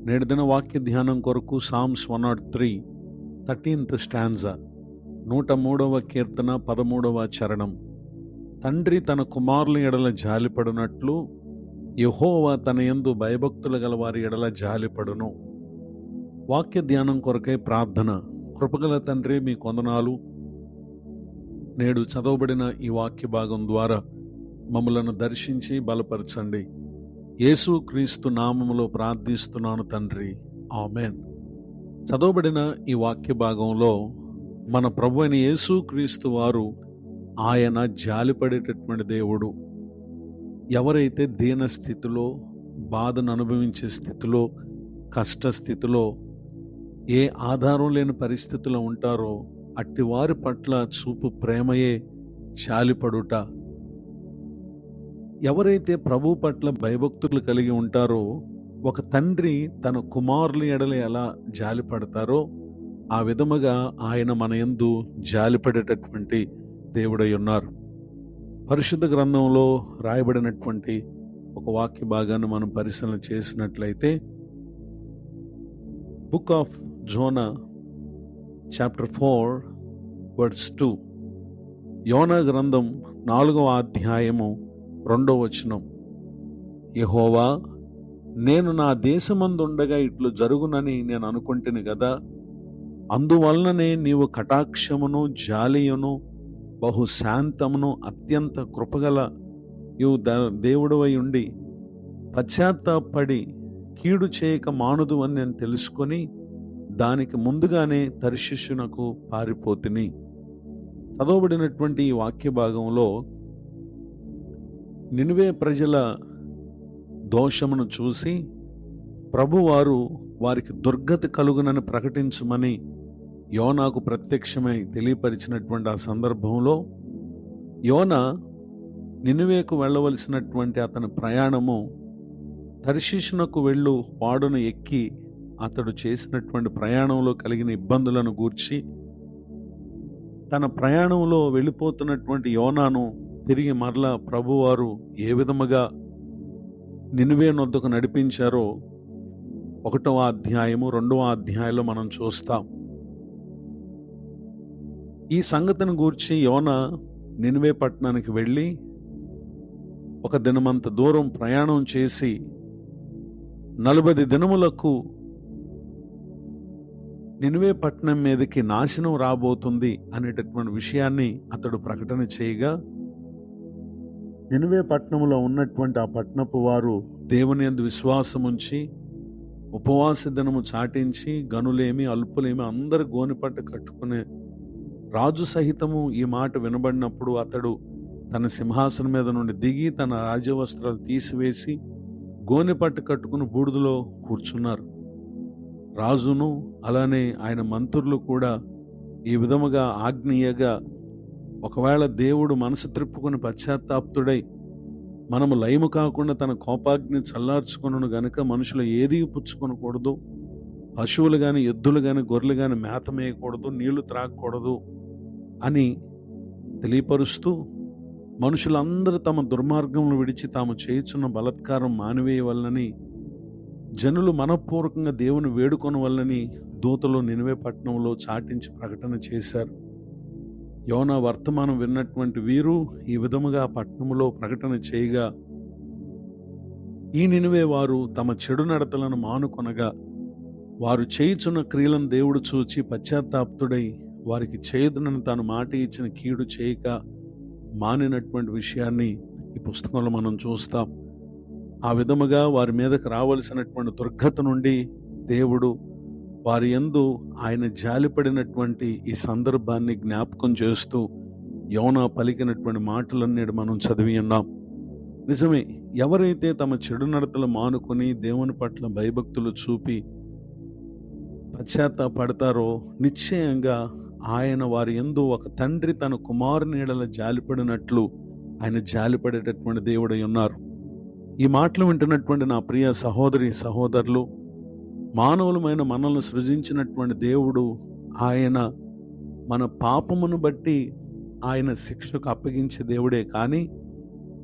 నేటి దిన వాక్య ధ్యానం కొరకు సామ్స్ 103 13th స్టాంజా 103వ కీర్తన 13వ చరణం. తండ్రి తన కుమారుల ఎడల జాలిపడునట్లు యెహోవా తన యందు భయభక్తులు గల వారి ఎడల జాలిపడును. వాక్య ధ్యానం కొరకై ప్రార్థన. కృపగల తండ్రి, మీ కొందనాలు. నేడు చదవబడిన ఈ వాక్య భాగం ద్వారా మమ్మలను దర్శించి బలపరచండి. యేసు క్రీస్తు నామములో ప్రార్థిస్తున్నాను తండ్రి, ఆమేన్. చదవబడిన ఈ వాక్య భాగంలో మన ప్రభు అయిన యేసు క్రీస్తు వారు ఆయన జాలిపడేటటువంటి దేవుడు. ఎవరైతే దీన స్థితిలో, బాధను అనుభవించే స్థితిలో, కష్ట స్థితిలో, ఏ ఆధారం లేని పరిస్థితిలో ఉంటారో అట్టి వారి పట్ల చూపు ప్రేమయే జాలిపడుట. ఎవరైతే ప్రభు పట్ల భయభక్తులు కలిగి ఉంటారో, ఒక తండ్రి తన కుమారుల ఎడల ఎలా జాలిపడతారో ఆ విధముగా ఆయన మన యందు జాలిపడేటటువంటి దేవుడై ఉన్నారు. పరిశుద్ధ గ్రంథంలో రాయబడినటువంటి ఒక వాక్య భాగాన్ని మనం పరిశీలన చేసినట్లయితే, book of Jonah chapter 4 verse 2, యోనా గ్రంథం 4వ అధ్యాయము 2వ వచనం. యెహోవా, నేను నా దేశమందుండగా ఇట్లు జరుగునని నేను అనుకుంటుని గదా, అందువలననే నీవు కటాక్షమును జాలియును బహు శాంతమును అత్యంత కృపగల దేవుడవై ఉండి పశ్చాత్తాపడి కీడు చేయక మానుదు అని నేను తెలుసుకొని దానికి ముందుగానే తర్షీషునకు పారిపోతిని. చదవబడినటువంటి ఈ వాక్య భాగంలో నినివే ప్రజల దోషమును చూసి ప్రభువారు వారికి దుర్గతి కలుగునని ప్రకటించమని యోనాకు ప్రత్యక్షమై తెలియపరిచినటువంటి ఆ సందర్భంలో యోనా నినివేకు వెళ్ళవలసినటువంటి అతని ప్రయాణము తర్షీషునకు వెళ్ళు వాడును ఎక్కి అతడు చేసినటువంటి ప్రయాణంలో కలిగిన ఇబ్బందులను గూర్చి, తన ప్రయాణంలో వెళ్ళిపోతున్నటువంటి యోనాను తిరిగి మరలా ప్రభువారు ఏ విధముగా నినివే నొద్దకు నడిపించారో 1వ అధ్యాయము 2వ అధ్యాయంలో మనం చూస్తాం. ఈ సంగతిని గూర్చి యోనా నినివే పట్టణానికి వెళ్ళి ఒక దినమంత దూరం ప్రయాణం చేసి 40 దినములకు నినివే పట్టణం మీదకి నాశనం రాబోతుంది అనేటటువంటి విషయాన్ని అతడు ప్రకటన చేయగా, నినివే పట్టణంలో ఉన్నటువంటి ఆ పట్టణపు వారు దేవుని యందు విశ్వాసముంచి ఉపవాస దినము చాటించి గనులేమి అల్పులేమి అందరు గోనెపట్ట కట్టుకునే రాజు సహితము ఈ మాట వినబడినప్పుడు అతడు తన సింహాసనం మీద నుండి దిగి తన రాజవస్త్రాలు తీసివేసి గోనెపట్ట కట్టుకుని బూడిదలో కూర్చున్నారు. రాజును అలానే ఆయన మంత్రులు కూడా ఈ విధముగా ఆజ్ఞీయగా, ఒకవేళ దేవుడు మనసు త్రిప్పుకుని పశ్చాత్తాప్తుడై మనము లయము కాకుండా తన కోపాగ్ని చల్లార్చుకొనును గనుక మనుషులు ఏదీ పుచ్చుకొనకూడదు, పశువులు గాని ఎద్దులు గాని గొర్రెలు గాని మేత మేయకూడదు, నీళ్లు త్రాగకూడదు అని తెలియపరుస్తూ, మనుషులందరూ తమ దుర్మార్గములు విడిచి తాము చేయుచున్న బలత్కారం మానివేయవలనని, జనులు మనఃపూర్వకంగా దేవుని వేడుకొనవలనని దూతలు నినివే పట్టణంలో చాటించి ప్రకటన చేశారు. యోనా వర్తమానం విన్నటువంటి వీరు ఈ విధముగా పట్టణంలో ప్రకటన చేయగా, ఈ నినివే వారు తమ చెడు నడతలను మానుకొనగా, వారు చేయుచున్న క్రియలను దేవుడు చూచి పశ్చాత్తాప్తుడై వారికి చేయదునని తాను మాట ఇచ్చిన కీడు చేయక మానినటువంటి విషయాన్ని ఈ పుస్తకంలో మనం చూస్తాం. ఆ విధముగా వారి మీదకి రావలసినటువంటి దుర్గత నుండి దేవుడు వారి యందు ఆయన జాలిపడినటువంటి ఈ సందర్భాన్ని జ్ఞాపకం చేస్తూ యోనా పలికినటువంటి మాటలన్నీ మనం చదివి ఉన్నాం. నిజమే, ఎవరైతే తమ చెడు నడతలు మానుకొని దేవుని పట్ల భయభక్తులు చూపి పశ్చాత్తాపడతారో నిశ్చయంగా ఆయన వారి యందు ఒక తండ్రి తన కుమారుని ఎడల జాలిపడినట్లు ఆయన జాలిపడేటటువంటి దేవుడై ఉన్నారు. ఈ మాటలు వింటున్నటువంటి నా ప్రియ సహోదరి సహోదరులు, మానవులమైన మనల్ని సృజించినటువంటి దేవుడు ఆయన మన పాపమును బట్టి ఆయన శిక్షకు అప్పగించే దేవుడే. కానీ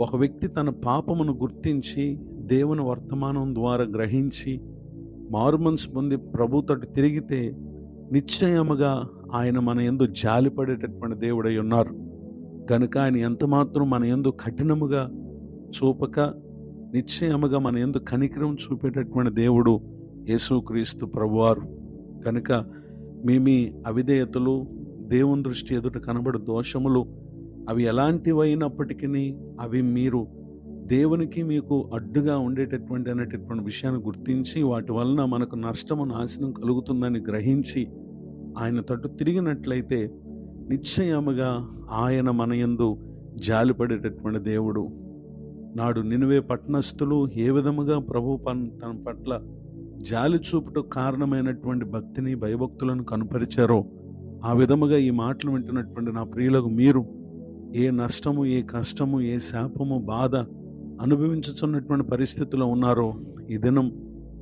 ఒక వ్యక్తి తన పాపమును గుర్తించి దేవుని వర్తమానం ద్వారా గ్రహించి మారుమనసు పొంది ప్రభు తట్టు తిరిగితే నిశ్చయముగా ఆయన మన యందు జాలిపడేటటువంటి దేవుడై ఉన్నారు. కనుక ఆయన ఎంతమాత్రం మన యందు కఠినముగా చూపక నిశ్చయముగా మన యందు కనికరం చూపేటటువంటి దేవుడు యేసుక్రీస్తు ప్రభువారు. కనుక మీ అవిధేయతలు, దేవుని దృష్టి ఎదుట కనబడు దోషములు, అవి ఎలాంటివైనప్పటికీ అవి మీరు దేవునికి మీకు అడ్డుగా అనేటటువంటి విషయాన్ని గుర్తించి వాటి వలన మనకు నష్టము, నాశనం కలుగుతుందని గ్రహించి ఆయన తట్టు తిరిగినట్లయితే నిశ్చయముగా ఆయన మన యందు జాలిపడేటటువంటి దేవుడు. నాడు నినివే పట్టణస్థులు ఏ విధముగా ప్రభు తన పట్ల జాలి చూపుటకు కారణమైనటువంటి భక్తిని, భయభక్తులను కనుపరిచారో ఆ విధముగా ఈ మాటలు వింటున్నటువంటి నా ప్రియులకు మీరు ఏ నష్టము, ఏ కష్టము, ఏ శాపము, బాధ అనుభవించుచున్నటువంటి పరిస్థితిలో ఉన్నారో ఈ దినం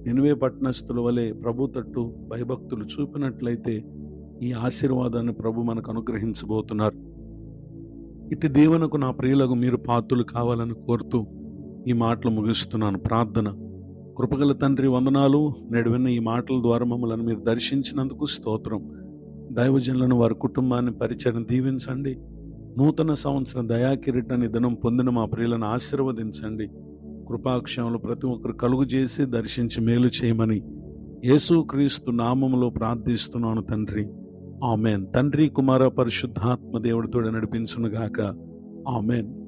నినివే పట్టణస్థుల వలె ప్రభు తట్టు భయభక్తులు చూపినట్లయితే ఈ ఆశీర్వాదాన్ని ప్రభు మనకు అనుగ్రహించబోతున్నారు. ఇటు దీవెనకు నా ప్రియులకు మీరు పాత్రులు కావాలని కోరుతూ ఈ మాటలు ముగిస్తున్నాను. ప్రార్థన. కృపగల తండ్రి, వందనాలు. నేడు విన్న ఈ మాటల ద్వారా మమ్మల్ని మీరు దర్శించినందుకు స్తోత్రం. దైవజనులను, వారి కుటుంబాన్ని, పరిచయం దీవించండి. నూతన సంవత్సరం దయాకిరీటాన్ని దినం పొందిన మా ప్రియులను ఆశీర్వదించండి. కృపాక్షేమలు ప్రతి ఒక్కరు కలుగు చేసి దర్శించి మేలు చేయమని యేసుక్రీస్తు నామములో ప్రార్థిస్తున్నాను తండ్రి. ఆమెన్. తండ్రి, కుమార, పరిశుద్ధాత్మ దేవుడితో నడిపించునుగాక. ఆమెన్.